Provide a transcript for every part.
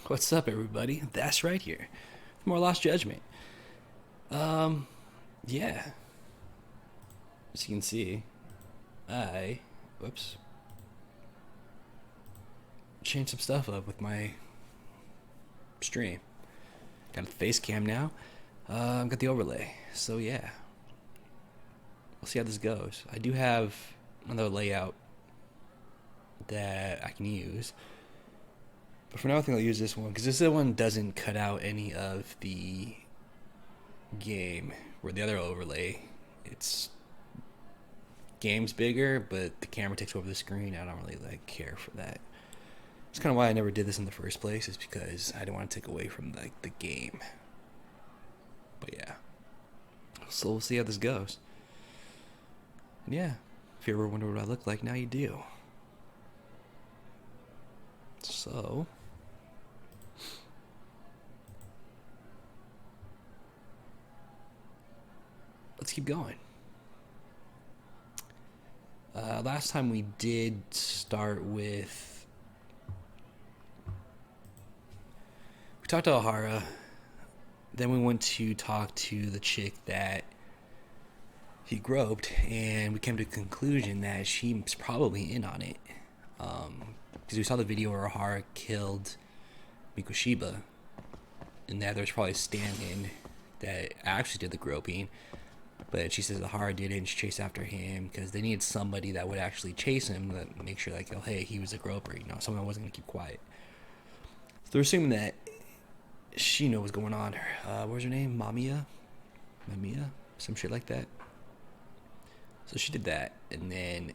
What's up, everybody? That's right here. More Lost Judgment. Um, yeah. As you can see, I, whoops, changed some stuff up with my stream. Got the face cam now. Got the overlay. So yeah, we'll see how this goes. I do have another layout that I can use, but for now I think I'll use this one because this one doesn't cut out any of the game. Where the other overlay, it's game's bigger, but the camera takes over the screen. I don't really care for that. It's kind of why I never did this in the first place, is because I didn't want to take away from the game. But yeah, so we'll see how this goes. And yeah, if you ever wonder what I look like, now you do. So let's keep going. Last time we did start with, we talked to Ohara. Then we went to talk to the chick that he groped, and we came to the conclusion that she's probably in on it. Because we saw the video where Ohara killed Mikoshiba, and that there's probably a stand-in that actually did the groping. But she says Ohara did it and she chased after him because they needed somebody that would actually chase him to make sure, oh, hey, he was a groper. Someone wasn't going to keep quiet. So they're assuming that she knew what was going on. What was her name? Mamiya? Some shit like that. So she did that, and then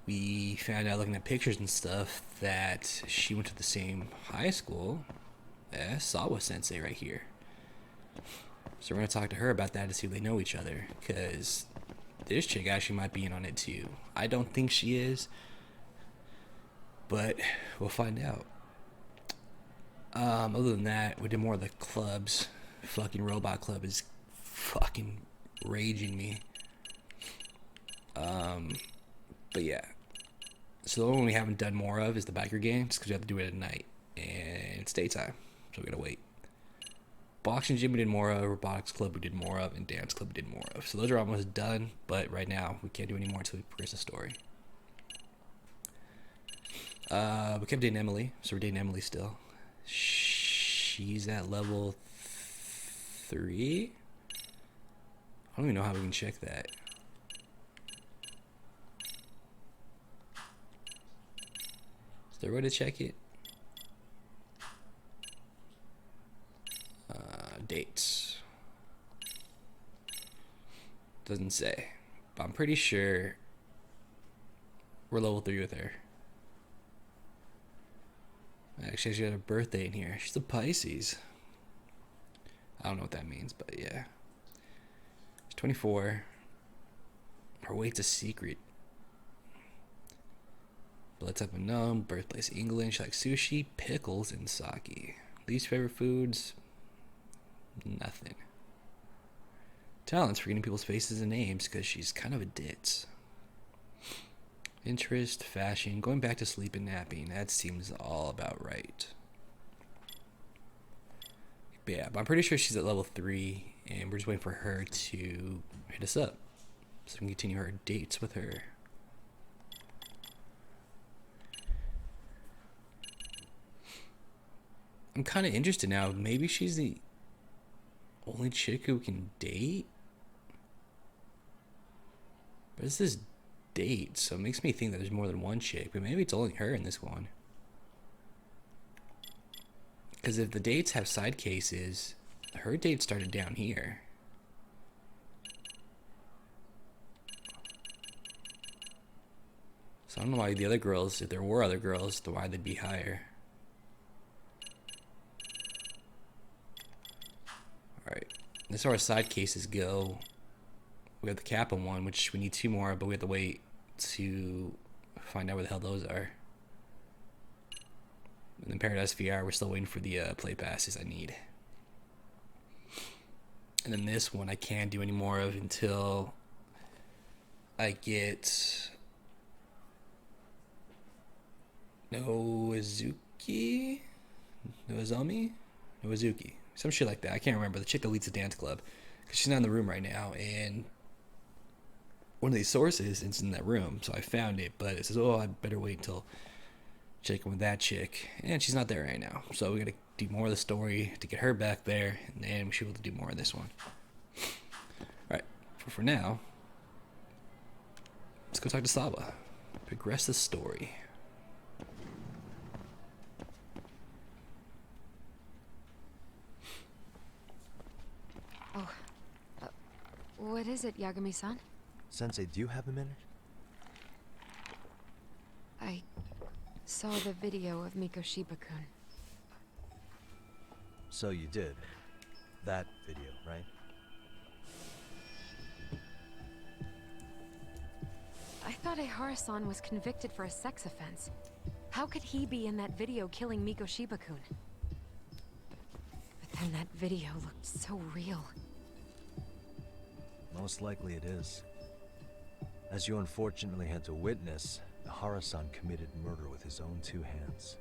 we found out, looking at pictures and stuff, that she went to the same high school as Sawa Sensei right here. So we're going to talk to her about that to see if they know each other, because this chick actually might be in on it too. I don't think she is, but we'll find out. Other than that, we did more of the clubs. Fucking Robot Club is fucking raging me. But yeah. So the only one we haven't done more of is the biker game, just because we have to do it at night. And it's daytime, so we gotta wait. Boxing gym we did more of, robotics club we did more of, and dance club we did more of. So those are almost done, but right now we can't do any more until we progress the story. We kept dating Emily, so we're dating Emily still. She's at level 3. I don't even know how we can check that. Is there a way to check it? Dates. Doesn't say. But I'm pretty sure we're level 3 with her. Actually, she got her birthday in here. She's a Pisces. I don't know what that means, but yeah. She's 24. Her weight's a secret. Blood type unknown. Birthplace England. She likes sushi, pickles, and sake. Least favorite foods? Nothing. Talents, forgetting people's faces and names because she's kind of a ditz. Interest, fashion, going back to sleep and napping. That seems all about right. But yeah, but I'm pretty sure she's at level 3, and we're just waiting for her to hit us up so we can continue our dates with her. I'm kind of interested now. Maybe she's the only chick who can date? But it's this date, so it makes me think that there's more than one chick, but maybe it's only her in this one. Because if the dates have side cases, her date started down here. So I don't know why the other girls, if there were other girls, why they'd be higher. Alright. As far as side cases go, we have the Kappa one, which we need 2 more, but we have to wait to find out where the hell those are. And then Paradise VR, we're still waiting for the play passes I need. And then this one I can't do any more of until I get Nozuki? Nozomi? Nozuki. Some shit like that. I can't remember. The chick that leads the dance club. Because she's not in the room right now. And one of these sources is in that room. So I found it. But it says, oh, I better wait until checking with that chick. And she's not there right now. So we got to do more of the story to get her back there. And then we should be able to do more of this one. Alright. For now, let's go talk to Saba. Progress the story. Oh, what is it, Yagami-san? Sensei, do you have a minute? I saw the video of Mikoshiba-kun. So you did. That video, right? I thought Ehara-san was convicted for a sex offense. How could he be in that video killing Mikoshiba-kun? But then that video looked so real. Most likely it is. As you unfortunately had to witness, Ehara-san committed murder with his own two hands.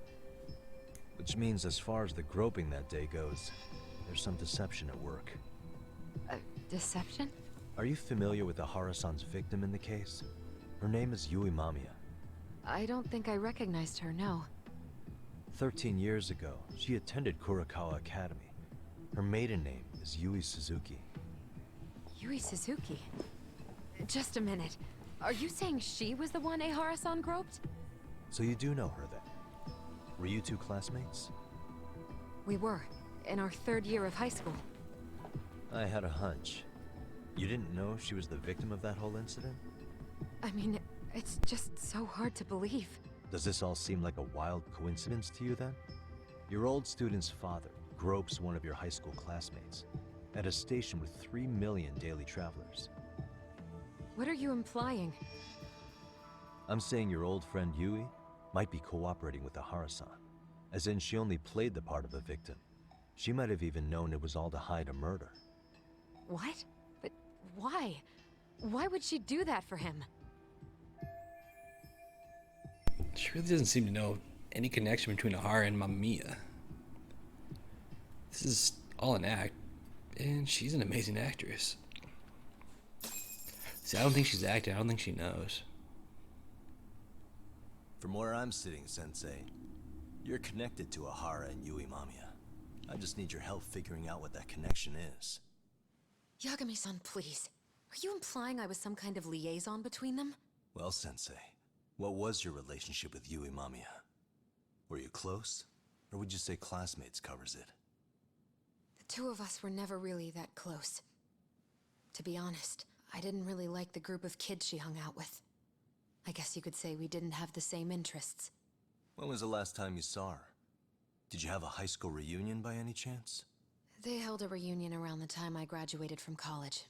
Which means as far as the groping that day goes, there's some deception at work. Deception? Are you familiar with Ehara-san's victim in the case? Her name is Yui Mamiya. I don't think I recognized her, no. 13 years ago, she attended Kurakawa Academy. Her maiden name is Yui Suzuki. Yui Suzuki? Just a minute. Are you saying she was the one Ehara-san groped? So you do know her then? Were you two classmates? We were, in our third year of high school. I had a hunch. You didn't know she was the victim of that whole incident? I mean, it's just so hard to believe. Does this all seem like a wild coincidence to you then? Your old student's father gropes one of your high school classmates at a station with 3 million daily travelers. What are you implying? I'm saying your old friend Yui might be cooperating with Ehara-san, as in she only played the part of a victim. She might have even known it was all to hide a murder. What? But why? Why would she do that for him? She really doesn't seem to know any connection between Ehara and Mamiya. This is all an act, and she's an amazing actress. See, I don't think she's acting. I don't think she knows. From where I'm sitting, Sensei, you're connected to Ehara and Yui Mamiya. I just need your help figuring out what that connection is. Yagami-san, please. Are you implying I was some kind of liaison between them? Well, Sensei, what was your relationship with Yui Mamiya? Were you close? Or would you say classmates covers it? The two of us were never really that close. To be honest, I didn't really like the group of kids she hung out with. I guess you could say we didn't have the same interests. When was the last time you saw her? Did you have a high school reunion by any chance? They held a reunion around the time I graduated from college,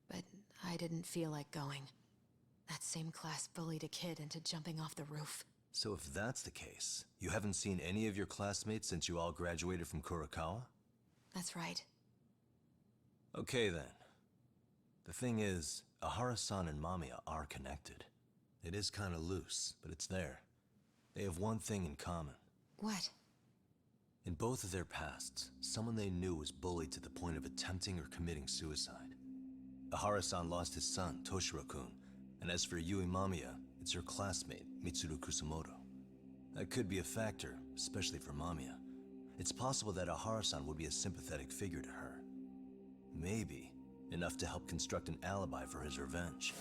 but I didn't feel like going. That same class bullied a kid into jumping off the roof. So if that's the case, you haven't seen any of your classmates since you all graduated from Kurakawa? That's right. Okay then. The thing is, Ehara-san and Mamiya are connected. It is kinda loose, but it's there. They have one thing in common. What? In both of their pasts, someone they knew was bullied to the point of attempting or committing suicide. Ehara-san lost his son, Toshiro-kun, and as for Yui Mamiya, it's her classmate, Mitsuru Kusamoto. That could be a factor, especially for Mamiya. It's possible that Ehara-san would be a sympathetic figure to her. Maybe enough to help construct an alibi for his revenge.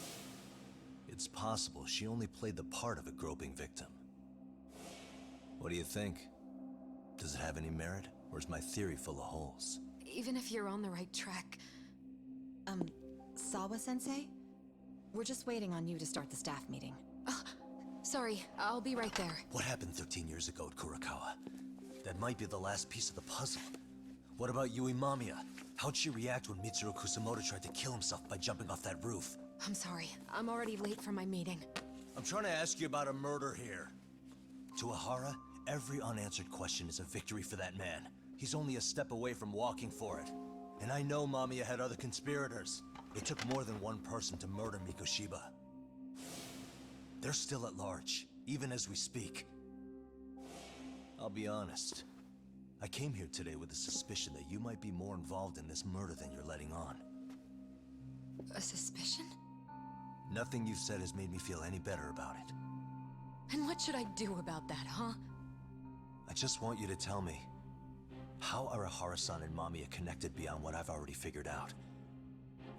It's possible she only played the part of a groping victim. What do you think? Does it have any merit, or is my theory full of holes? Even if you're on the right track... Sawa-sensei? We're just waiting on you to start the staff meeting. Sorry, I'll be right there. What happened 13 years ago at Kurakawa? That might be the last piece of the puzzle. What about Yui Mamiya? How'd she react when Mitsuru Kusamoto tried to kill himself by jumping off that roof? I'm sorry, I'm already late for my meeting. I'm trying to ask you about a murder here. To Ehara, every unanswered question is a victory for that man. He's only a step away from walking for it. And I know Mamiya had other conspirators. It took more than one person to murder Mikoshiba. They're still at large, even as we speak. I'll be honest. I came here today with the suspicion that you might be more involved in this murder than you're letting on. A suspicion? Nothing you've said has made me feel any better about it. And what should I do about that, huh? I just want you to tell me, how are Ahara-san and Mamiya connected beyond what I've already figured out?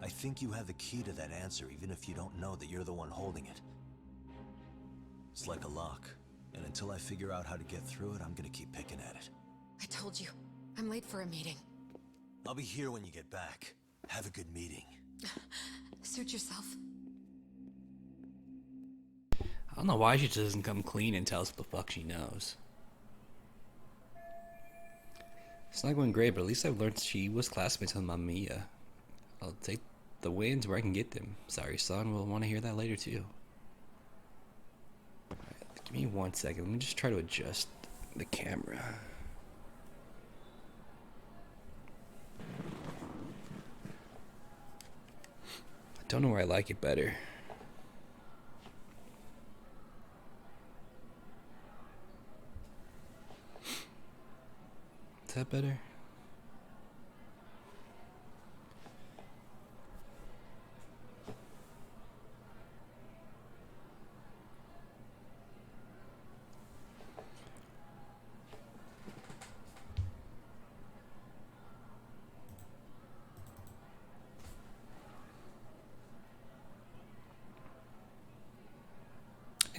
I think you have the key to that answer, even if you don't know that you're the one holding it. It's like a lock, and until I figure out how to get through it, I'm gonna keep picking at it. I told you, I'm late for a meeting. I'll be here when you get back. Have a good meeting. Suit yourself. I don't know why she just doesn't come clean and tell us what the fuck she knows. It's not going great, but at least I've learned she was classmates with Mamiya. I'll take the wins where I can get them. Saori-san will want to hear that later too. Alright, give me 1 second. Let me just try to adjust the camera. I don't know where I like it better. Is that better?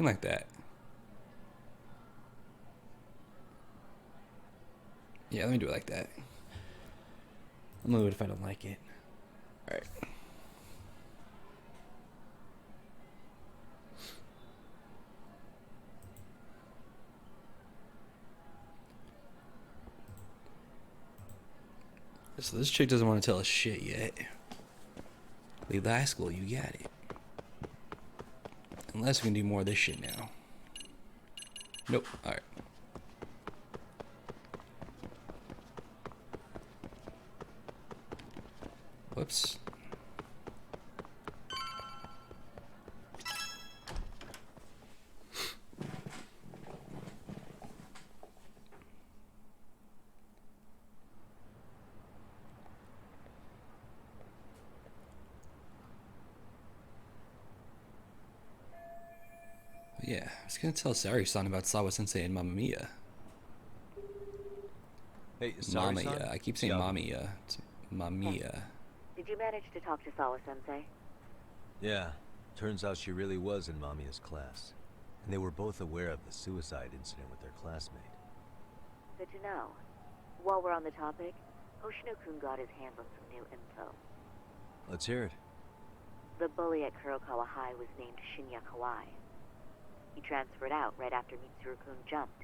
Like that. Yeah, let me do it like that. I'm gonna do it if I don't like it. Alright. So this chick doesn't want to tell us shit yet. Leave the high school, you got it. Unless we can do more of this shit now. Nope. Alright. Whoops. Yeah, I was gonna tell Saori-san about Sawa-sensei and Mamiya. Hey, Saori-san? Mamiya. I keep saying Yeah. Mamiya. It's Mamiya. Did you manage to talk to Sawa-sensei? Yeah, turns out she really was in Mamiya's class. And they were both aware of the suicide incident with their classmate. Good to know. While we're on the topic, Hoshino-kun got his hands on some new info. Let's hear it. The bully at Kurokawa High was named Shinya Kawai. He transferred out right after Mitsuru-kun jumped,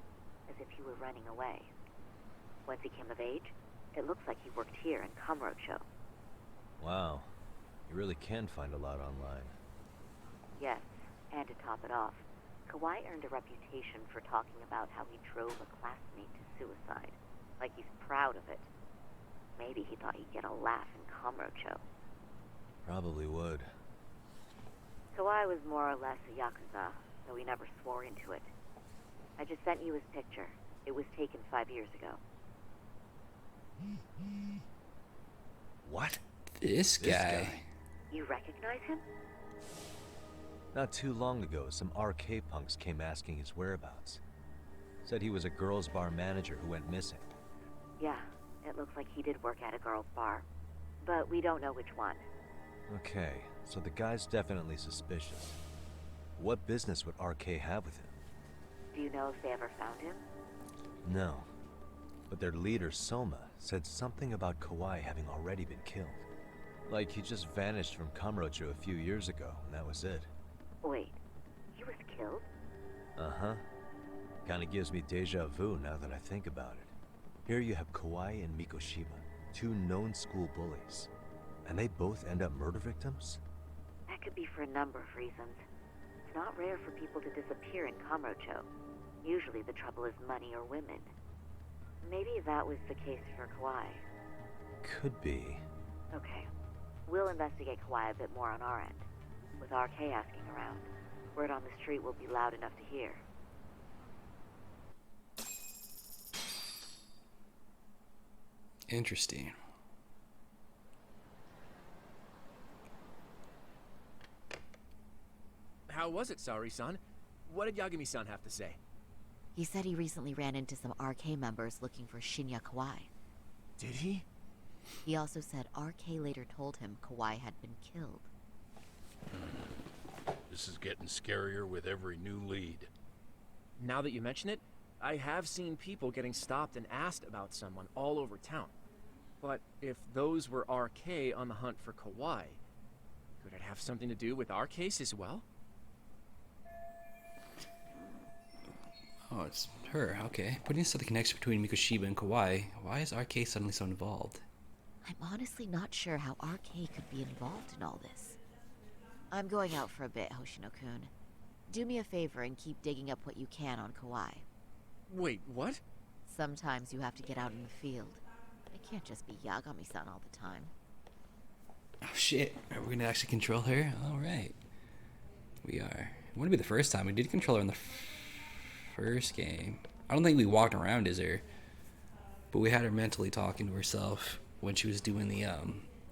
as if he were running away. Once he came of age, it looks like he worked here in Kamurocho. Wow. You really can find a lot online. Yes, and to top it off, Kawai earned a reputation for talking about how he drove a classmate to suicide, like he's proud of it. Maybe he thought he'd get a laugh in Kamurocho. Probably would. Kawai was more or less a Yakuza, though he never swore into it. I just sent you his picture. It was taken 5 years ago. What? This guy. You recognize him? Not too long ago, some RK punks came asking his whereabouts. Said he was a girls' bar manager who went missing. Yeah, it looks like he did work at a girl's bar. But we don't know which one. Okay, so the guy's definitely suspicious. What business would RK have with him? Do you know if they ever found him? No. But their leader, Soma, said something about Kawai having already been killed. Like he just vanished from Kamurocho a few years ago, and that was it. Wait, he was killed? Uh-huh. Kinda gives me deja vu now that I think about it. Here you have Kawai and Mikoshiba, two known school bullies. And they both end up murder victims? That could be for a number of reasons. It's not rare for people to disappear in Kamurocho. Usually the trouble is money or women. Maybe that was the case for Kawai. Could be. Okay. We'll investigate Kawai a bit more on our end. With RK asking around, word on the street will be loud enough to hear. Interesting. How was it, Saori-san? What did Yagami-san have to say? He said he recently ran into some RK members looking for Shinya Kawai. Did he? He also said RK later told him Kawai had been killed. This is getting scarier with every new lead. Now that you mention it, I have seen people getting stopped and asked about someone all over town. But if those were RK on the hunt for Kawai, could it have something to do with our case as well? Oh, it's her. Okay. Putting aside the connection between Mikoshiba and Kawai, why is RK suddenly so involved? I'm honestly not sure how RK could be involved in all this. I'm going out for a bit, Hoshino-kun. Do me a favor and keep digging up what you can on Kawai. Wait, what? Sometimes you have to get out in the field. It can't just be Yagami-san all the time. Oh shit. Are we gonna actually control her? Alright. We are. It wouldn't be the first time. We did control her in the first game. I don't think we walked around as her. But we had her mentally talking to herself when she was doing the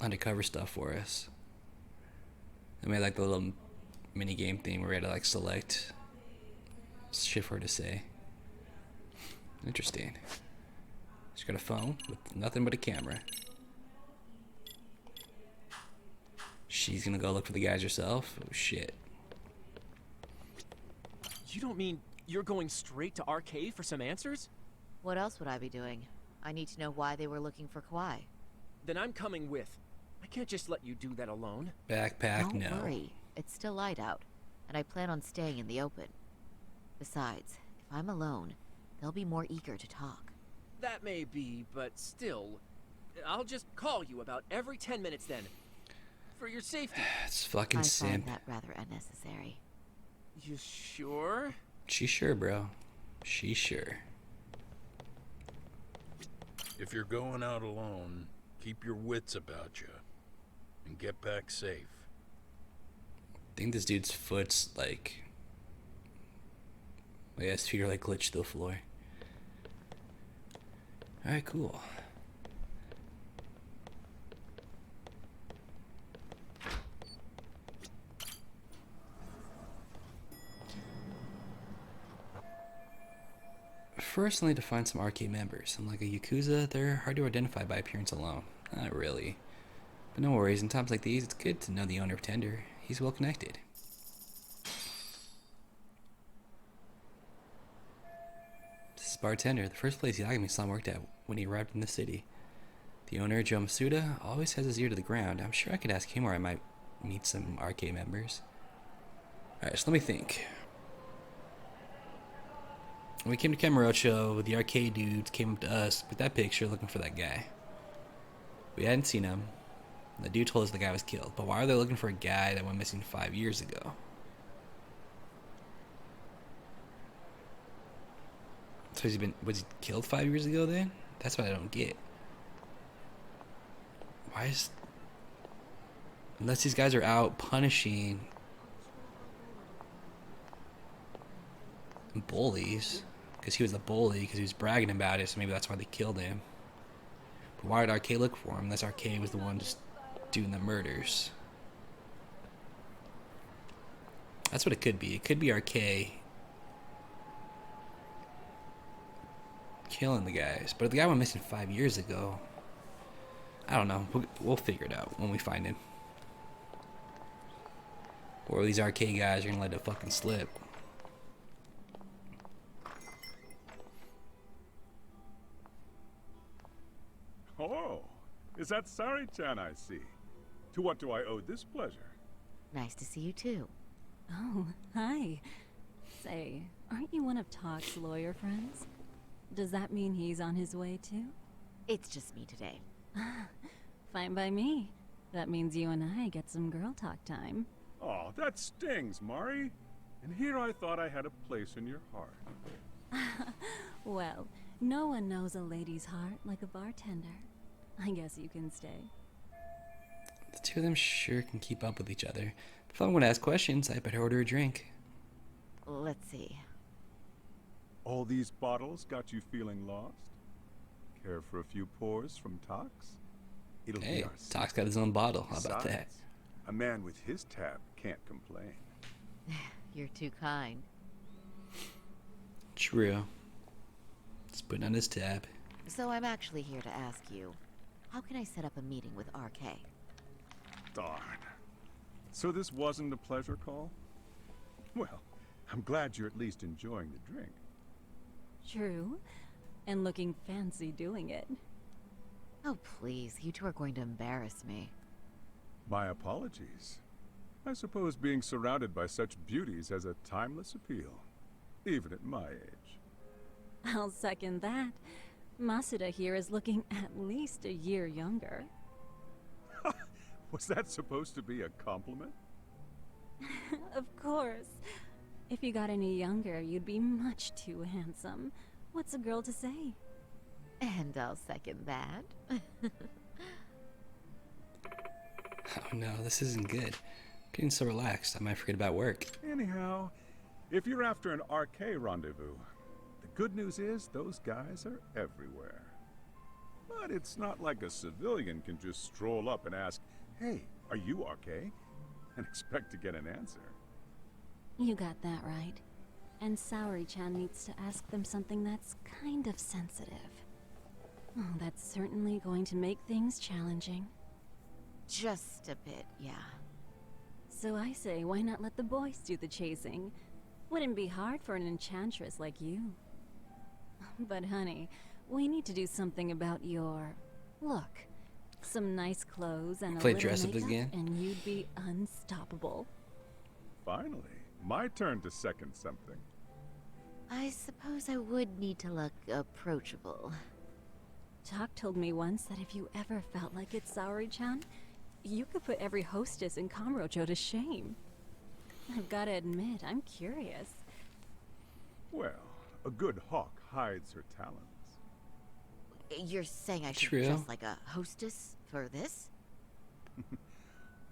undercover stuff for us. And we had like the little mini game thing where we had to like select shit for her to say. Interesting. She's got a phone with nothing but a camera. She's gonna go look for the guys herself? Oh shit. You don't mean you're going straight to RK for some answers? What else would I be doing? I need to know why they were looking for Kawai. Then I'm coming with. I can't just let you do that alone. Backpack, Don't no. worry. It's still light out, and I plan on staying in the open. Besides, if I'm alone, they'll be more eager to talk. That may be, but still, I'll just call you about every 10 minutes then. For your safety. It's fucking I find simp. that rather unnecessary. You sure? She's sure, bro. She's sure. If you're going out alone, keep your wits about you. And get back safe. I think this dude's foot's like... I guess feet are like glitched to the floor. Alright, cool. First, I need to find some arcade members. Unlike a Yakuza, they're hard to identify by appearance alone. Not really. But no worries, in times like these, it's good to know the owner of Tender. He's well connected. This is Bartender, the first place Yagami-san worked at when he arrived in the city. The owner, Joe Masuda, always has his ear to the ground. I'm sure I could ask him where I might meet some arcade members. Alright, so let me think. When we came to Kamurocho, the arcade dudes came up to us with that picture looking for that guy. We hadn't seen him. The dude told us the guy was killed. But why are they looking for a guy that went missing 5 years ago? So was he killed 5 years ago then? That's what I don't get. Why is... Unless these guys are out punishing bullies. Because he was a bully, because he was bragging about it, so maybe that's why they killed him. But why did RK look for him? Unless RK was the one just doing the murders. That's what it could be. It could be RK killing the guys. But if the guy went missing 5 years ago, I don't know. We'll figure it out when we find him. Or these RK guys are gonna let it fucking slip. Oh, is that Saori-chan I see? To what do I owe this pleasure? Nice to see you too. Oh, hi. Say, aren't you one of Talk's lawyer friends? Does that mean he's on his way too? It's just me today. Fine by me. That means you and I get some girl talk time. Oh, that stings, Mari. And here I thought I had a place in your heart. Well, no one knows a lady's heart like a bartender. I guess you can stay. The two of them sure can keep up with each other. If I'm going to ask questions, I better order a drink. Let's see. All these bottles got you feeling lost? Care for a few pours from Tox? It'll be Hey, our Tox got his own bottle. How about that? Besides, a man with his tab can't complain. You're too kind. True. Let's put on his tab. So I'm actually here to ask you, how can I set up a meeting with RK? Darn. So this wasn't a pleasure call? Well, I'm glad you're at least enjoying the drink. True. And looking fancy doing it. Oh, please, you two are going to embarrass me. My apologies. I suppose being surrounded by such beauties has a timeless appeal, even at my age. I'll second that. Masuda here is looking at least a year younger. Was that supposed to be a compliment? Of course. If you got any younger, you'd be much too handsome. What's a girl to say? And I'll second that. Oh no, this isn't good. Getting so relaxed, I might forget about work. Anyhow, if you're after an RK rendezvous, the good news is those guys are everywhere. But it's not like a civilian can just stroll up and ask, "Hey, are you RK?" and expect to get an answer. You got that right. And Saori-chan needs to ask them something that's kind of sensitive. Oh, that's certainly going to make things challenging. Just a bit, yeah. So I say, why not let the boys do the chasing? Wouldn't be hard for an enchantress like you. But honey, we need to do something about your look. Some nice clothes and a Play little dress up makeup, again? and you'd be unstoppable. Finally, my turn to second something. I suppose I would need to look approachable. Talk told me once that if you ever felt like it, Saori-chan, you could put every hostess in Kamurocho to shame. I've got to admit, I'm curious. Well, a good hawk hides her talons. You're saying I should True. dress like a hostess for this?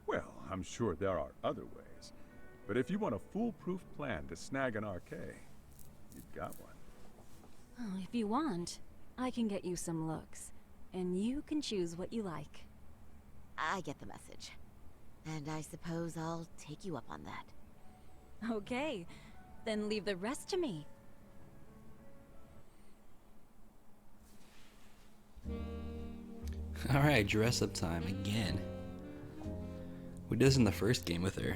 Well, I'm sure there are other ways. But if you want a foolproof plan to snag an RK, you've got one. Oh, if you want, I can get you some looks, and you can choose what you like. I get the message. And I suppose I'll take you up on that. Okay, then leave the rest to me. Alright, dress up time again. We did this in the first game with her.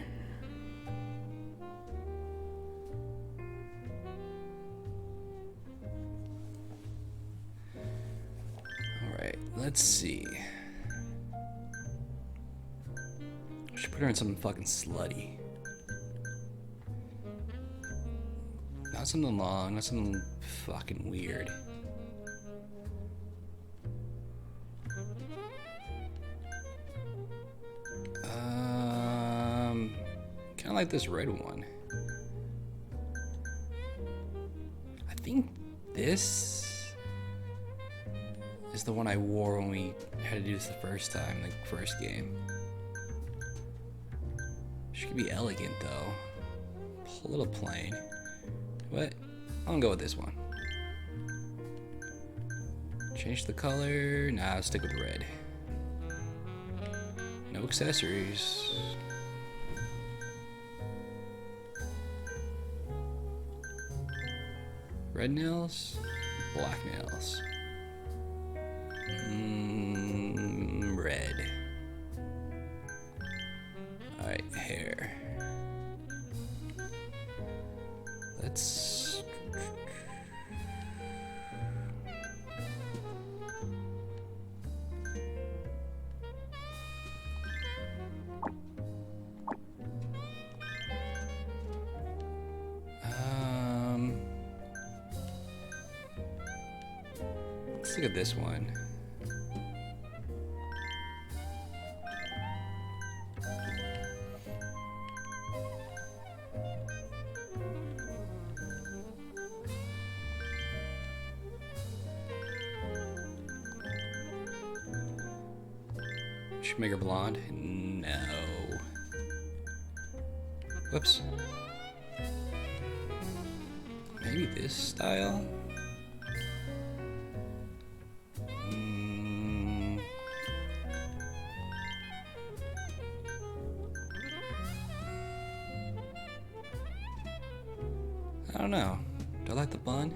Alright, let's see. We should put her in something fucking slutty. Not something long, not something fucking weird. Kind of like this red one. I think this is the one I wore when we had to do this the first time, the first game. She could be elegant though. A little plain. But I'm gonna go with this one. Change the color. Nah, I'll stick with red. No accessories. Red nails, black nails. Red. Alright, hair. Let's... Let's look at this one. Should make her blonde? No. Whoops. Maybe this style? I don't know. Do I like the bun?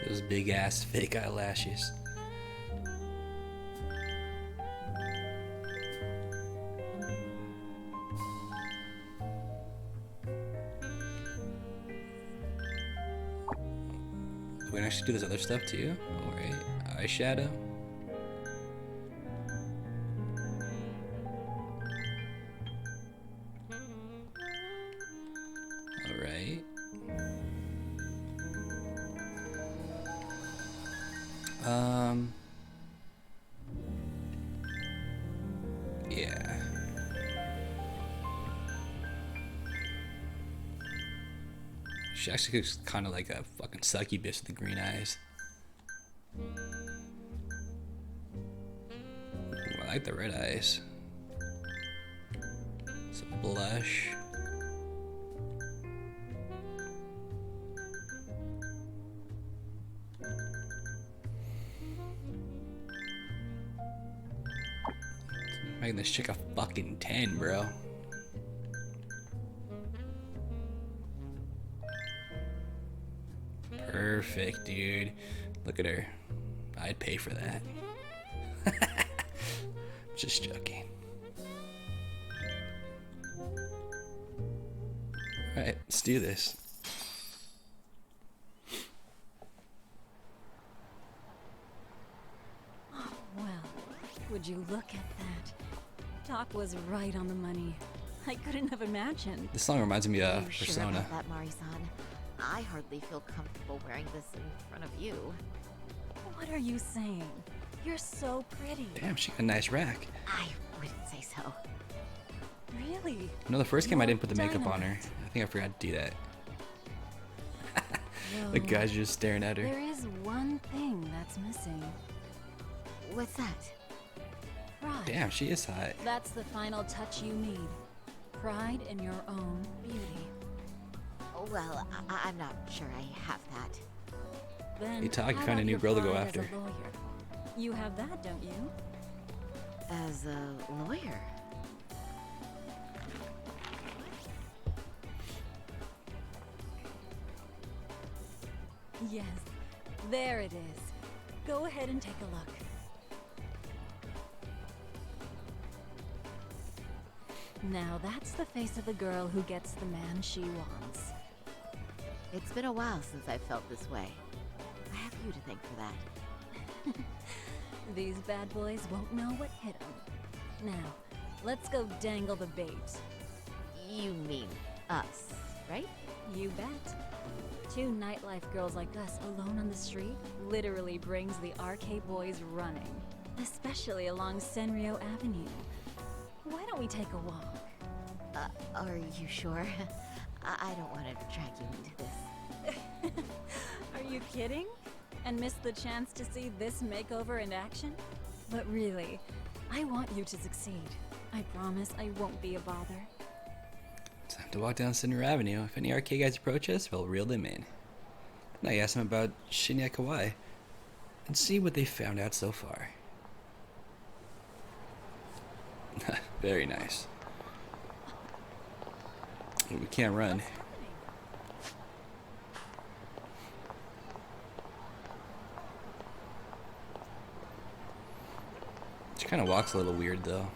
Those big ass fake eyelashes. We can actually do this other stuff too. Alright. Eyeshadow. Alright. Yeah. She actually looks kind of like a fucking sucky bitch with the green eyes. Ooh, I like the red eyes. Some blush. Making this chick a fucking 10, bro. Perfect, dude. Look at her. I'd pay for that. Just joking. Alright, let's do this. Oh, well, would you look at that? Doc was right on the money. I couldn't have imagined. This song reminds me of You sure Persona. about that, Mari-san? I hardly feel comfortable wearing this in front of you. What are you saying? You're so pretty. Damn, she got a nice rack. I wouldn't say so. Really? No, the first game I You're didn't put the makeup on her. dynamite. I think I forgot to do that. Well, The guy's just staring at her. there is one thing that's missing. What's that? Pride. Damn, she is hot. That's the final touch you need. Pride in your own beauty. Well, I'm not sure I have that. Then Hey, Todd, you how found a about new your girl to go pride after. As a lawyer? You have that, don't you? As a lawyer? Yes, there it is. Go ahead and take a look. Now that's the face of the girl who gets the man she wants. It's been a while since I felt this way. I have you to thank for that. These bad boys won't know what hit them. Now, let's go dangle the bait. You mean us, right? You bet. Two nightlife girls like us alone on the street literally brings the RK boys running. Especially along Senryo Avenue. Why don't we take a walk? Are you sure? I don't want to drag you into this. Are you kidding? And miss the chance to see this makeover in action? But really, I want you to succeed. I promise I won't be a bother. Time to walk down Cinder Avenue. If any arcade guys approach us, we'll reel them in. Then I ask them about Shinya Kawai and see what they found out so far. Very nice. We can't run. She kind of walks a little weird though.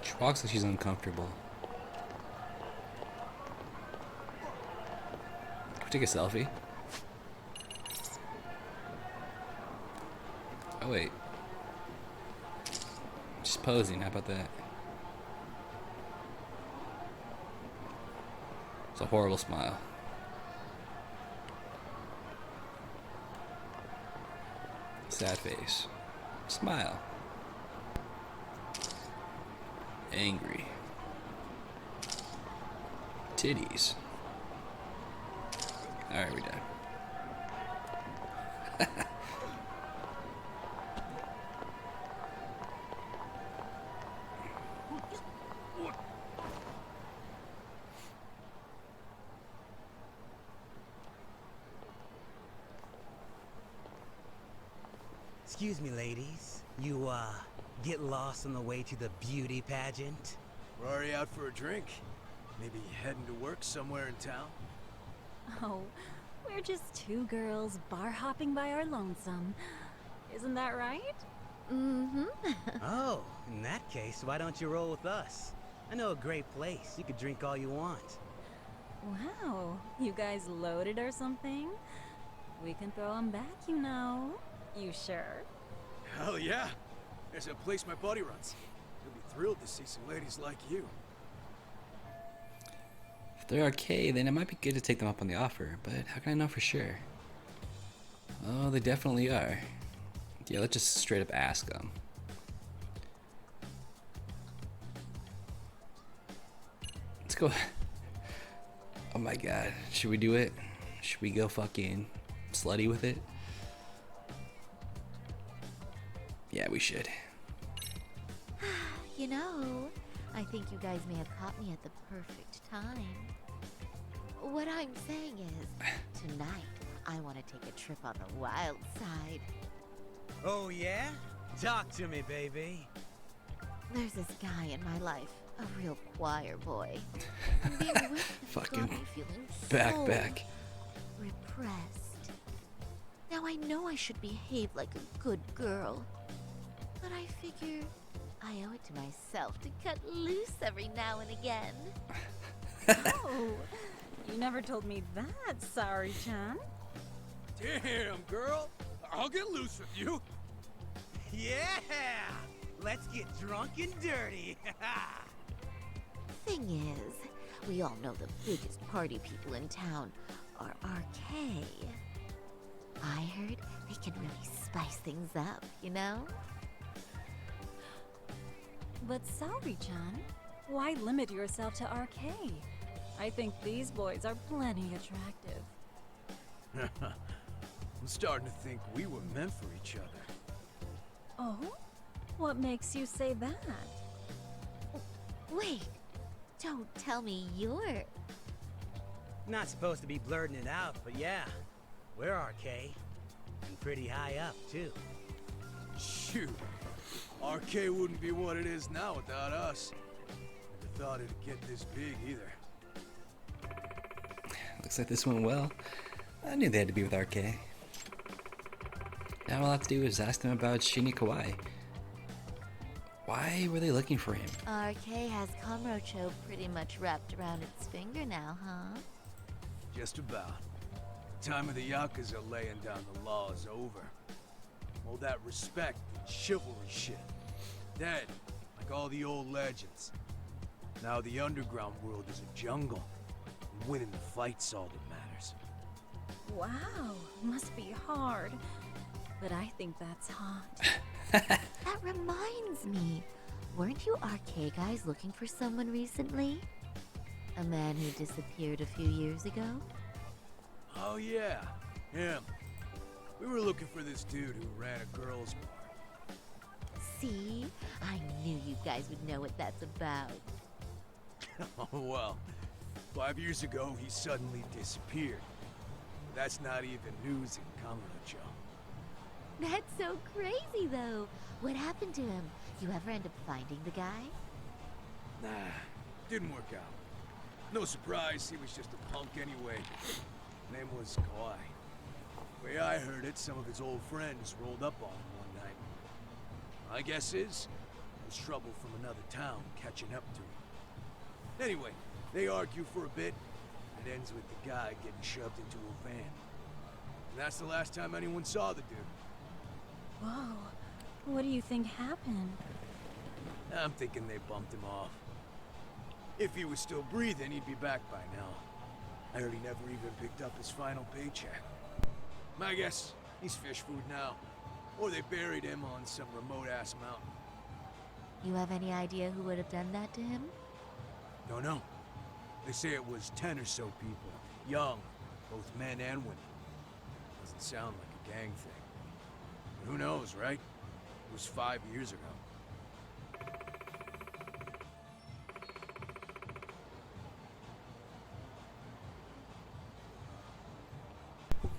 She walks like she's uncomfortable. Can we take a selfie? Oh wait. She's posing, how about that? It's a horrible smile. Sad face. Smile. Angry. Titties. Alright, we're done. Excuse me, ladies. You, get lost on the way to the beauty pageant? We're already out for a drink. Maybe heading to work somewhere in town? Oh, we're just two girls bar hopping by our lonesome. Isn't that right? Mm-hmm. Oh, in that case, why don't you roll with us? I know a great place. You could drink all you want. Wow, you guys loaded or something? We can throw them back, you know. You sure? Hell yeah! There's a place my buddy runs. He'll be thrilled to see some ladies like you. If they're okay, then it might be good to take them up on the offer, but how can I know for sure? Oh, they definitely are. Yeah, let's just straight up ask them. Let's go. Oh my god, should we do it? Should we go fucking slutty with it? Yeah, we should. You know, I think you guys may have caught me at the perfect time. What I'm saying is, tonight, I want to take a trip on the wild side. Oh, yeah? Talk to me, baby. There's this guy in my life, a real choir boy. And being with him Fucking got me feeling back. repressed. Now I know I should behave like a good girl, but I figure I owe it to myself to cut loose every now and again. Oh, you never told me that, Saori-chan. Damn, girl! I'll get loose with you! Yeah! Let's get drunk and dirty! Thing is, we all know the biggest party people in town are RK. I heard they can really spice things up, you know? But Saori-chan, why limit yourself to RK? I think these boys are plenty attractive. I'm starting to think we were meant for each other. Oh? What makes you say that? Wait, don't tell me you're... Not supposed to be blurting it out, but yeah. We're RK. And pretty high up, too. Shoot. RK wouldn't be what it is now without us. Never thought it'd get this big either. Looks like this went well. I knew they had to be with RK. Now all I have to do is ask them about Shinya Kawai. Why were they looking for him? RK has Kamurocho pretty much wrapped around its finger now, huh? Just about. The time of the Yakuza laying down the law is over. All that respect and chivalry shit. Dead, like all the old legends. Now the underground world is a jungle. And winning the fight's all that matters. Wow, must be hard. But I think that's hot. That reminds me. Weren't you RK guys looking for someone recently? A man who disappeared a few years ago? Oh yeah, him. We were looking for this dude who ran a girls' bar. See? I knew you guys would know what that's about. Oh well. 5 years ago, he suddenly disappeared. That's not even news in Kamurocho. That's so crazy, though. What happened to him? You ever end up finding the guy? Nah, didn't work out. No surprise, he was just a punk anyway. Name was Kawai. Way I heard it, some of his old friends rolled up on him one night. My guess is, it was trouble from another town catching up to him. Anyway, they argue for a bit. It ends with the guy getting shoved into a van. And that's the last time anyone saw the dude. Whoa, what do you think happened? I'm thinking they bumped him off. If he was still breathing, he'd be back by now. I heard he never even picked up his final paycheck. My guess, he's fish food now. Or they buried him on some remote-ass mountain. You have any idea who would have done that to him? Don't know. They say it was 10 or so people. Young, both men and women. Doesn't sound like a gang thing. But who knows, right? It was 5 years ago.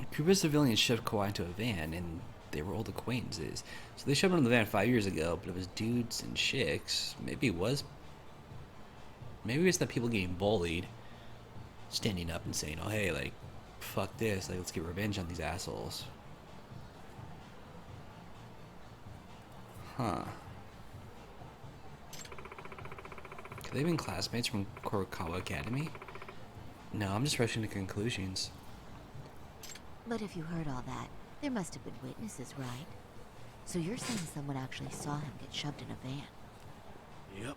A group of civilians shoved Kawhi into a van, and they were old acquaintances. So they shoved him in the van 5 years ago, but it was dudes and chicks. Maybe it was that people getting bullied, standing up and saying, "Oh hey, like, fuck this, like, let's get revenge on these assholes." Huh. Could they have been classmates from Kurokawa Academy? No, I'm just rushing to conclusions. But if you heard all that, there must have been witnesses, right? So you're saying someone actually saw him get shoved in a van? Yep.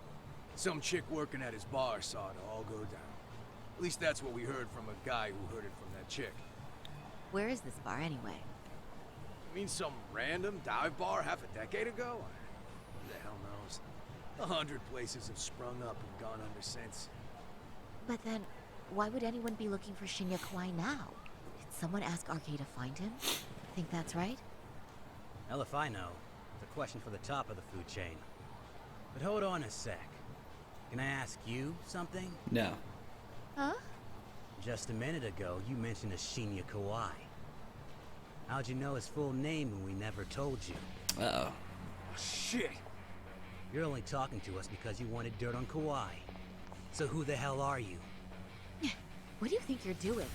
Some chick working at his bar saw it all go down. At least that's what we heard from a guy who heard it from that chick. Where is this bar anyway? You mean some random dive bar half a decade ago? Who the hell knows? 100 places have sprung up and gone under since. But then, why would anyone be looking for Shinya Kawai now? Did someone ask RK to find him? Think that's right? Hell if I know. It's a question for the top of the food chain. But hold on a sec. Can I ask you something? No. Huh? Just a minute ago, you mentioned a Shinya Kawai. How'd you know his full name when we never told you? Uh-oh. Oh, shit! You're only talking to us because you wanted dirt on Kawhi. So who the hell are you? What do you think you're doing?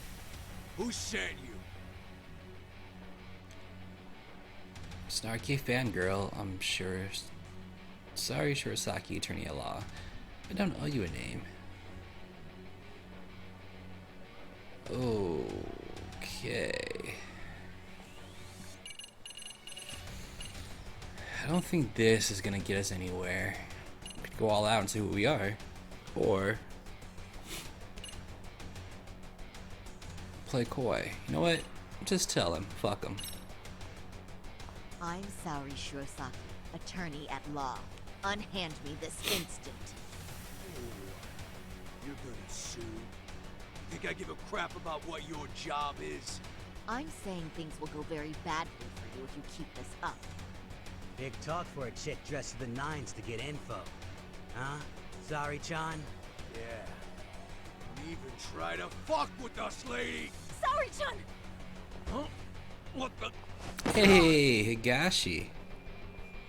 Who sent you? Snarky fangirl, I'm sure. Sorry, Shirosaki, attorney at law. I don't owe you a name. Okay. I don't think this is gonna get us anywhere. We could go all out and see who we are. Or play coy. You know what? Just tell him. Fuck him. I'm Saori Shirosaki, attorney at law. Unhand me this instant. You're gonna sue? You think I give a crap about what your job is? I'm saying things will go very badly for you if you keep this up. Big talk for a chick dressed to the nines to get info. Huh? Sorry-chan? Yeah. Don't even try to fuck with us, lady! Saori-chan! Huh? What the? Hey, Higashi.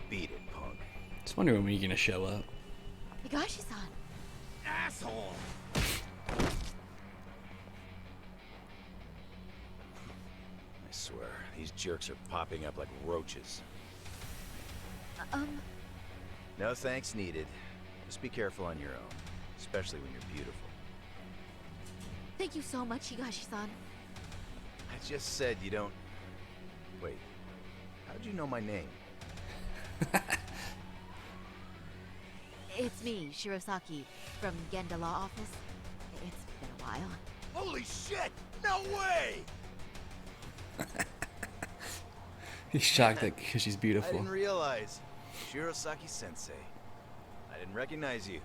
Beat it, punk. Just wondering when you're gonna show up. Higashi-san! Asshole! I swear, these jerks are popping up like roaches. No thanks needed. Just be careful on your own, especially when you're beautiful. Thank you so much, Higashi-san. I just said you don't... Wait, how'd you know my name? It's me, Shirosaki, from Genda Law Office. It's been a while. Holy shit! No way! He's shocked that because she's I beautiful. didn't realize. Shirosaki-sensei. I didn't recognize you. You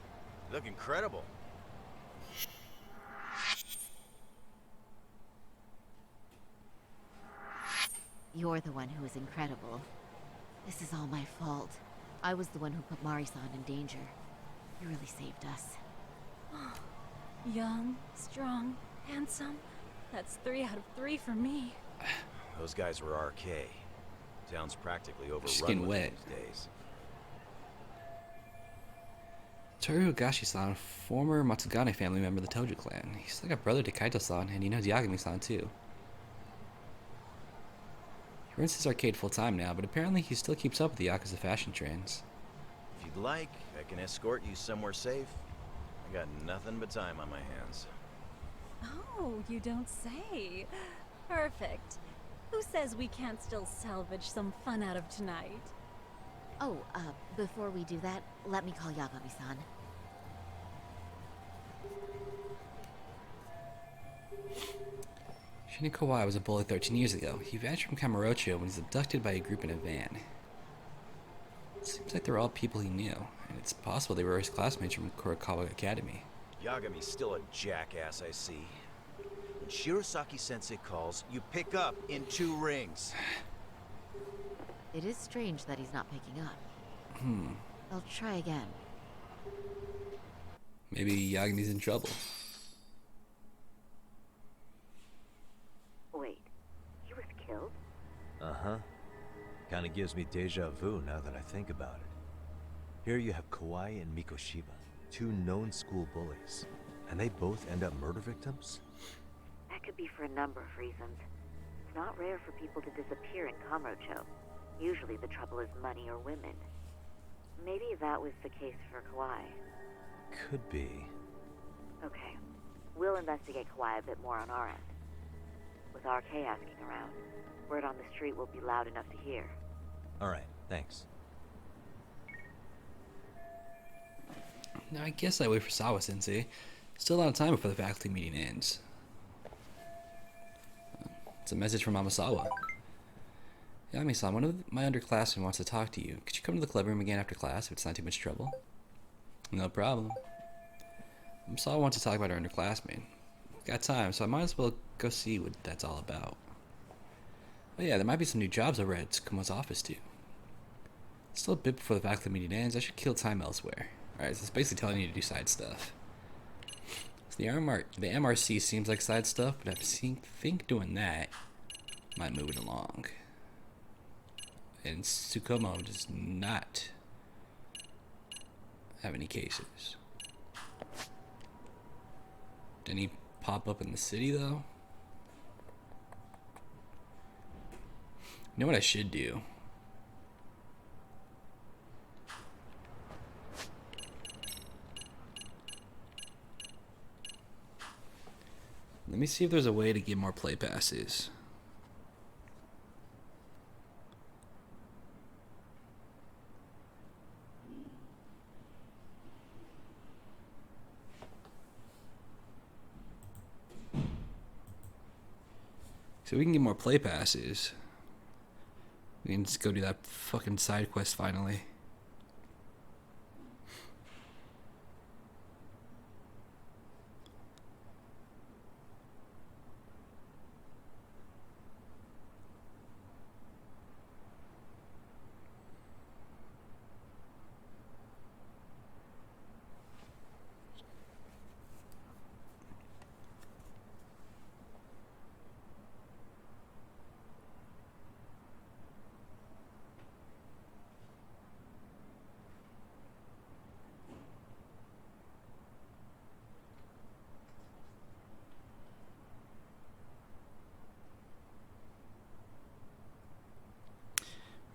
look incredible. You're the one who is incredible. This is all my fault. I was the one who put Mari-san in danger. You really saved us. Young, strong, handsome. That's 3 out of 3 for me. Those guys were RK. Town's practically overrun Skin with wet. them these days. Toru Higashi-san, former Matsugane family member of the Tojo clan. He's like a brother to Kaito-san, and he knows Yagami-san too. He runs his arcade full-time now, but apparently he still keeps up with the Yakuza fashion trends. If you'd like, I can escort you somewhere safe. I got nothing but time on my hands. Oh, you don't say. Perfect. Who says we can't still salvage some fun out of tonight? Oh, before we do that, let me call Yagami-san. Shinya Kawai was a bully 13 years ago. He vanished from Kamurocho when he was abducted by a group in a van. It seems like they're all people he knew, and it's possible they were his classmates from Kurokawa Academy. Yagami's still a jackass, I see. When Shirosaki-sensei calls, you pick up in 2 rings. It is strange that he's not picking up. I'll try again. Maybe Yagami's in trouble. Wait, he was killed? Uh-huh. Kinda gives me deja vu now that I think about it. Here you have Kawai and Mikoshiba, 2 known school bullies. And they both end up murder victims? That could be for a number of reasons. It's not rare for people to disappear in Kamurocho. Usually the trouble is money or women. Maybe that was the case for Kawai. Could be. Okay. We'll investigate Kawhi a bit more on our end. With RK asking around, word on the street will be loud enough to hear. Alright, thanks. Now I guess I wait for Sawa-sensei. Still a lot of time before the faculty meeting ends. It's a message from Amasawa. Yami-san, one of my underclassmen wants to talk to you. Could you come to the club room again after class if it's not too much trouble? No problem. Amasawa wants to talk about her underclassmen. Got time, so I might as well go see what that's all about. Oh yeah, there might be some new jobs over at Tsukumo's office too. Still a bit before the faculty meeting ends. I should kill time elsewhere. Alright, so it's basically telling you to do side stuff. So the MRC seems like side stuff, but I think doing that might move it along. And Tsukumo does not have any cases. Didn't he pop up in the city though? You know what I should do? Let me see if there's a way to get more play passes. So we can get more play passes. We can just go do that fucking side quest finally.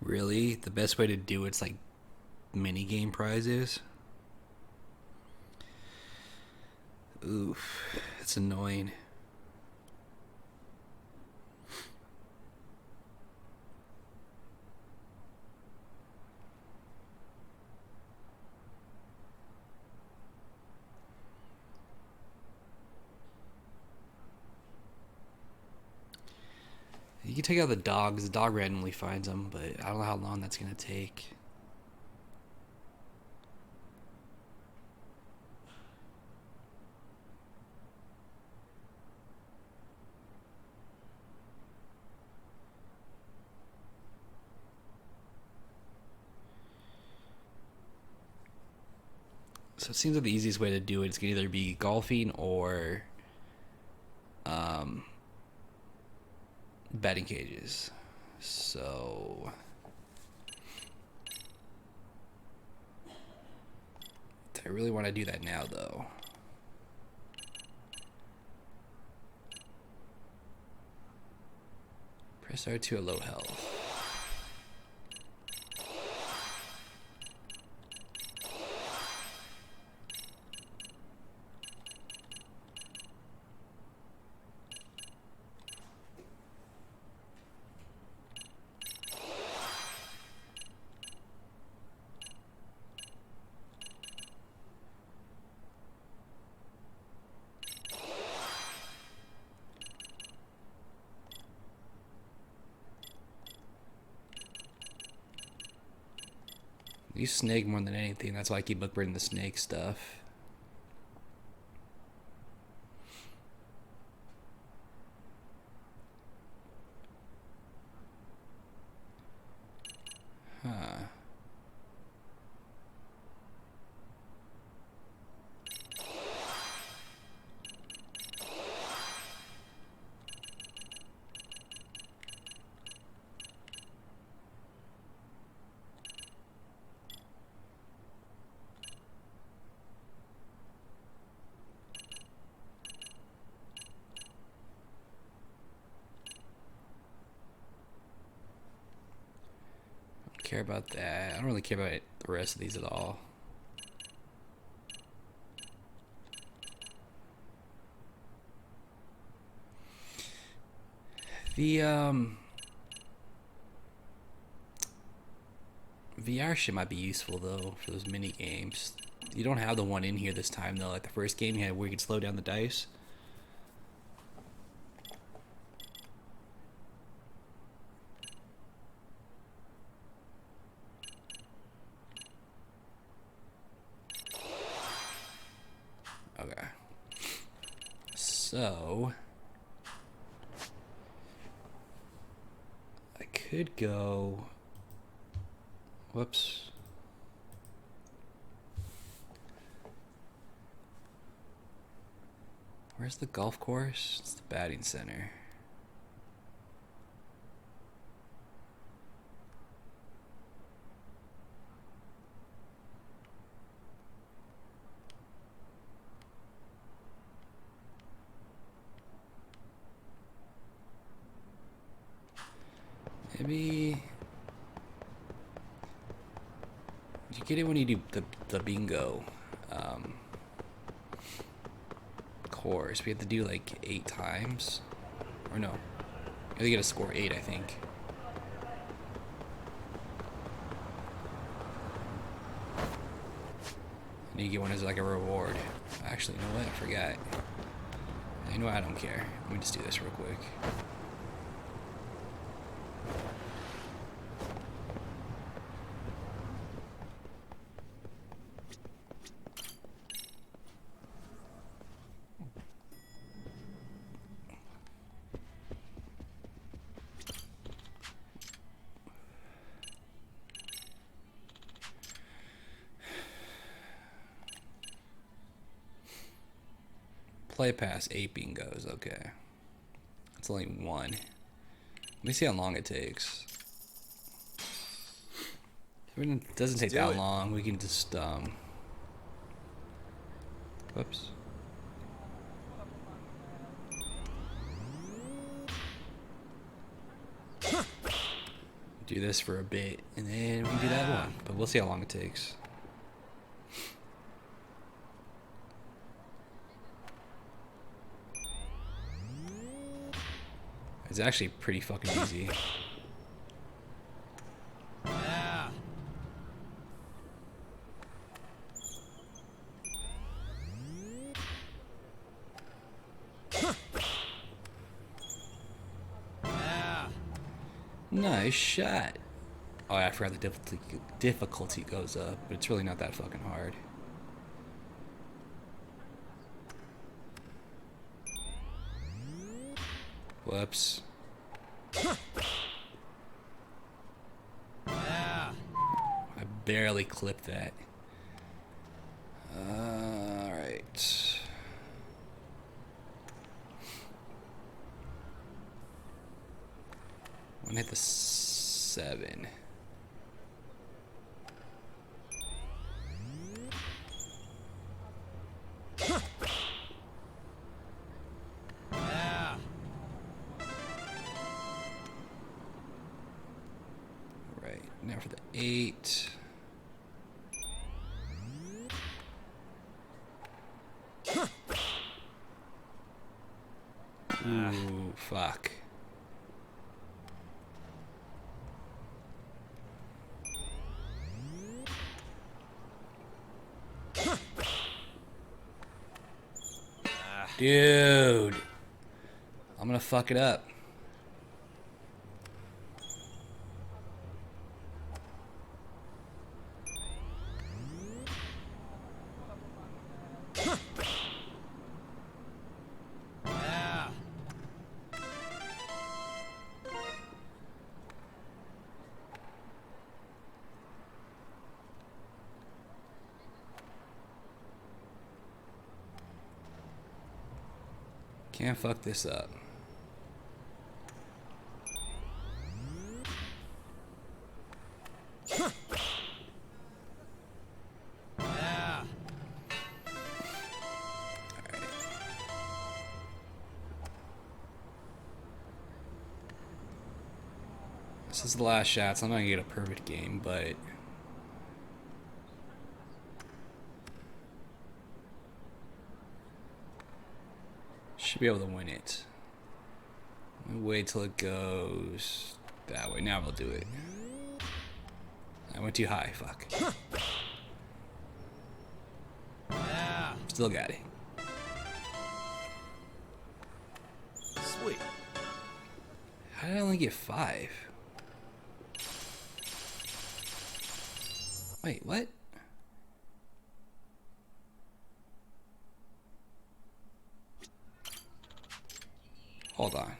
Really? The best way to do it's like mini game prizes? Oof, it's annoying. You can take out the dogs. The dog randomly finds them, but I don't know how long that's gonna take. So it seems like the easiest way to do it is gonna either be golfing or batting cages. So I really want to do that now though. Press R2 at low health. You snake more than anything. That's why I keep upgrading the snake stuff. care about that. I don't really care about the rest of these at all. The VR shit might be useful though for those mini games. You don't have the one in here this time though. Like the first game you had where you could slow down the dice. Okay. So I could go. Whoops. Where's the golf course? It's the batting center. Maybe you get it when you do the bingo course. We have to do like 8 times, or no, you only get to score 8, I think. And you get one as like a reward. Actually, you know what? I forgot. You know what? I don't care. Let me just do this real quick. Play past 8 bingos, okay. It's only 1. Let me see how long it takes. If it doesn't take that long, we can just, whoops. Do this for a bit, and then we can do that one. But we'll see how long it takes. It's actually pretty fucking easy. Yeah. Yeah. Nice shot. Oh, I forgot the difficulty goes up, but it's really not that fucking hard. Whoops. Yeah. I barely clipped that. Alright. I'm gonna hit the 7. Yeah. Right, now for the 8. Ooh, fuck. Dude. I'm gonna fuck it up. Yeah. Can't fuck this up. Yeah. This is the last shot, so I'm not gonna get a perfect game, but should be able to win it. Wait till it goes that way. Now we'll do it. I went too high. Fuck. Yeah. Still got it. Sweet. How did I only get 5? Wait, what? Hold on.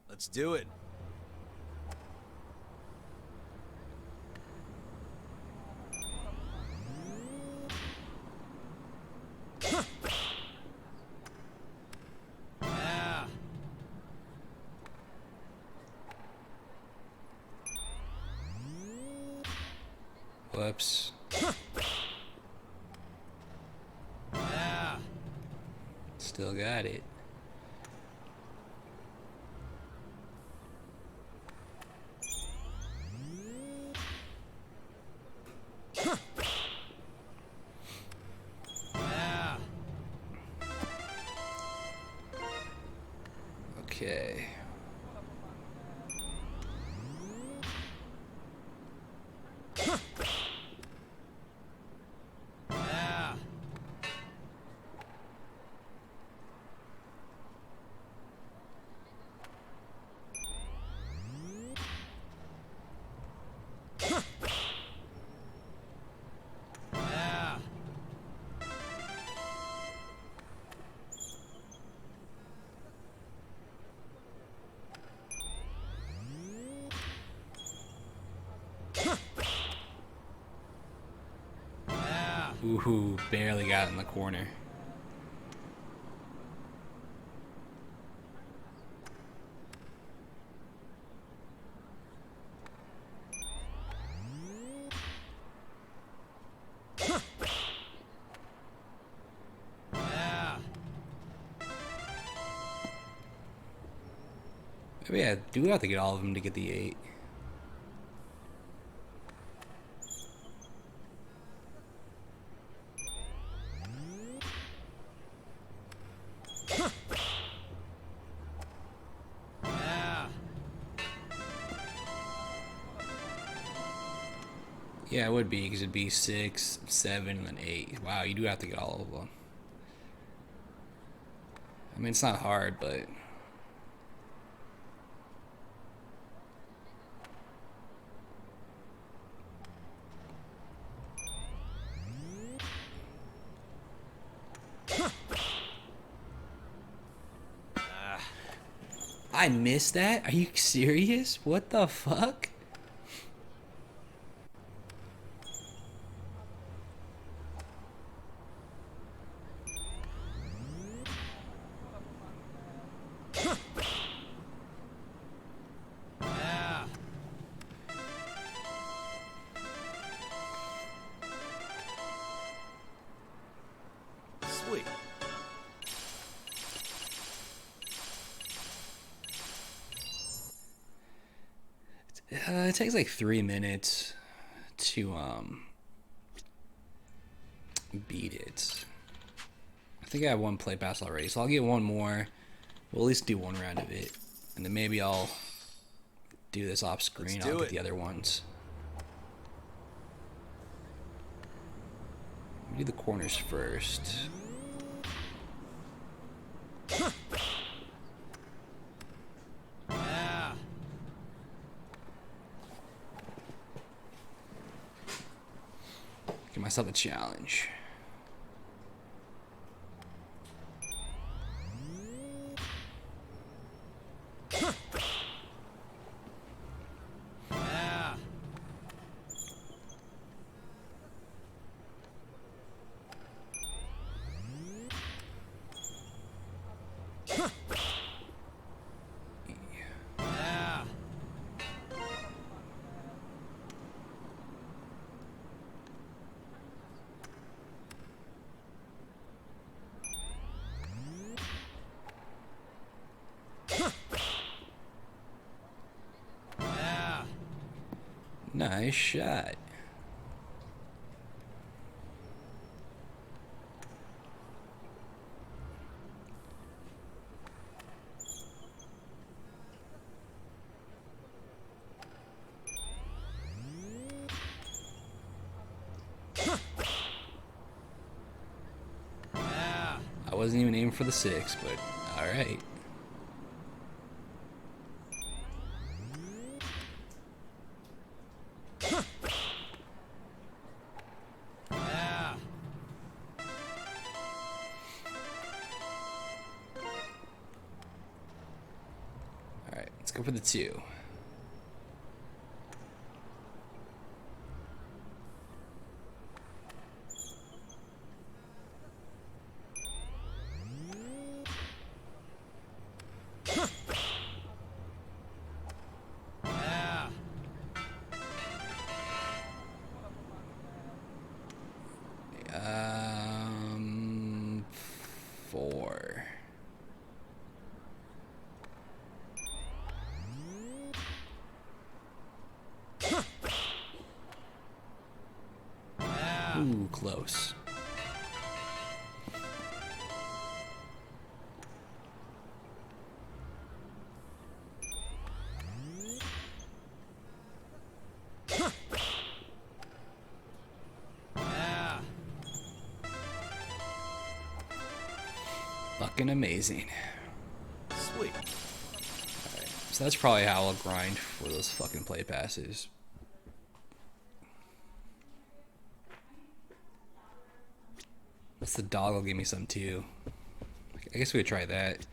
Let's do it. Yeah. Whoops. Yeah. Still got it. Yeah. Okay. Yeah. Yeah. Yeah. Ooh, barely got in the corner. Yeah. Maybe I do have to get all of them to get the 8. Yeah. Yeah, it would be, because it'd be 6, 7, and then 8. Wow, you do have to get all of them. I mean, it's not hard, but... I missed that? Are you serious? What the fuck? Yeah. Sweet. It takes like 3 minutes to beat it. I think I have one play pass already, so I'll get one more. We'll at least do one round of it, and then maybe I'll do this off screen. I'll get the other ones. Let me do the corners first. Yeah. Give myself a challenge. Yeah. Yeah. Nice shot. I wasn't even aiming for the 6, but alright. Alright, let's go for the 2. Um, 4. Ooh, close. Fucking amazing. Sweet. Alright, so that's probably how I'll grind for those fucking play passes. What's the dog will give me some too. I guess we could try that.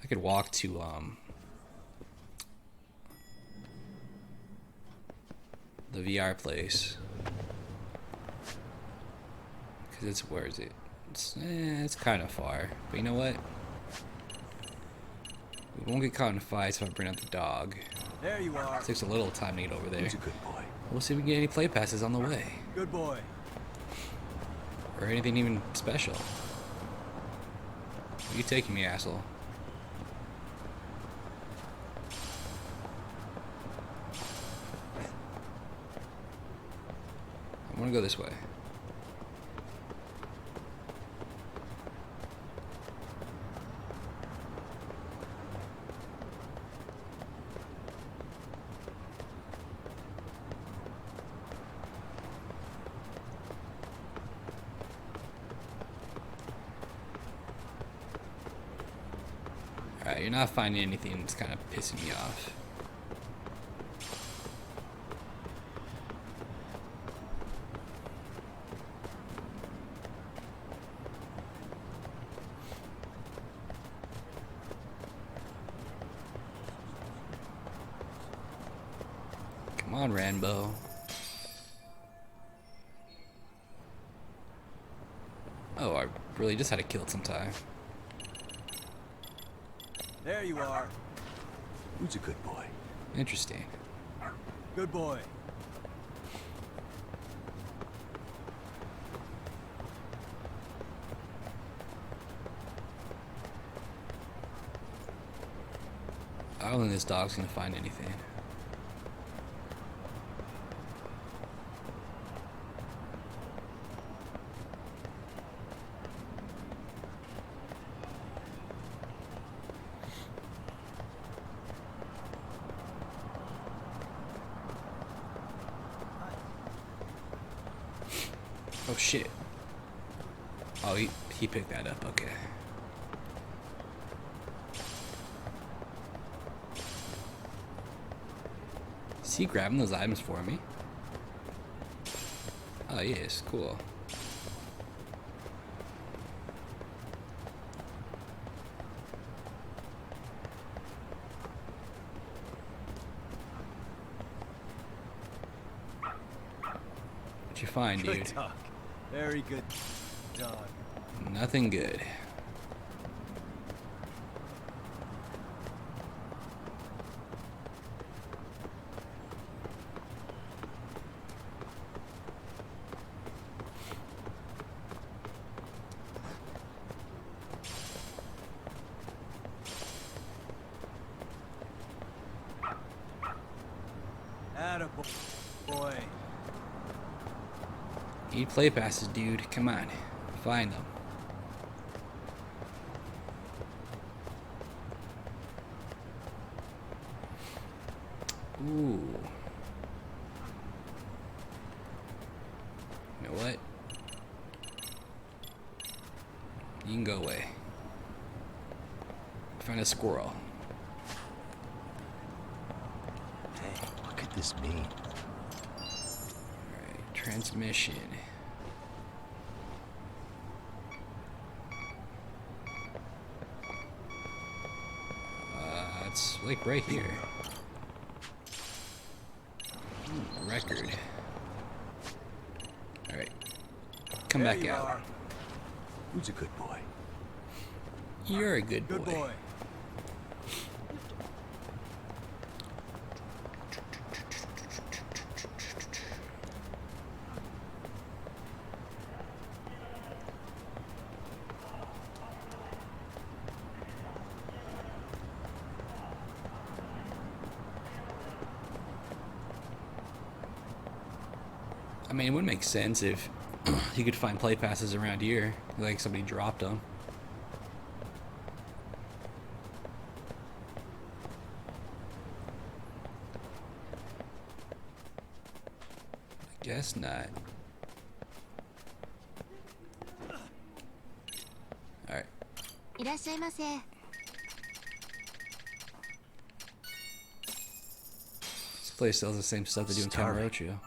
I could walk to the VR place. Cause it's, where is it? It's kind of far, but you know what? We won't get caught in fights if I bring out the dog. There you are. It takes a little time to get over there. He's a good boy. We'll see if we can get any play passes on the way. Good boy. Or anything even special. Where you taking me, asshole? I want to go this way. Alright, you're not finding anything that's kind of pissing me off. Come on, Rambo. Oh, I really just had to kill it some time. There you are. Who's a good boy? Interesting. Good boy. I don't think this dog's gonna find anything. Oh shit. Oh, he picked that up, okay. Is he grabbing those items for me? Oh, yes, cool. What'd you find, Good dude? dog. Very good dog. Nothing good. Attaboy. Boy. Need play passes, dude. Come on. Find them. Ooh. You know what? You can go away. Find a squirrel. Hey, what could this mean? Alright, transmission. It's like right here. Ooh, record. Alright. Come There back you out. are. Who's a good boy? You're a good boy. Good boy. I mean, it would make sense if you could find play passes around here, like somebody dropped them. I guess not. Alright. いらっしゃいませ。 This place sells the same stuff they do in Starving. Kamurocho.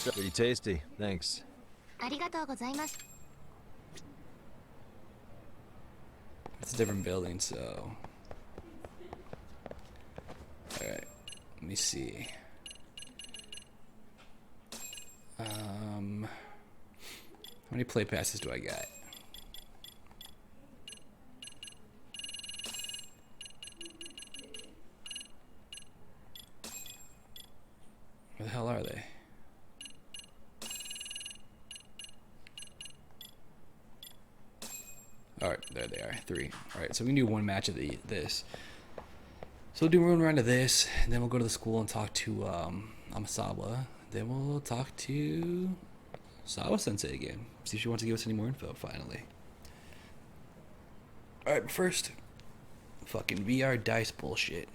Pretty tasty, thanks. ありがとうございます。 It's a different building, so... Alright, let me see. How many play passes do I got? Where the hell are they? Alright, there they are. 3. Alright, so we can do one match of this. So we'll do one round of this, and then we'll go to the school and talk to Amasawa. Then we'll talk to Sawa Sensei again. See if she wants to give us any more info, finally. Alright, but first, fucking VR dice bullshit.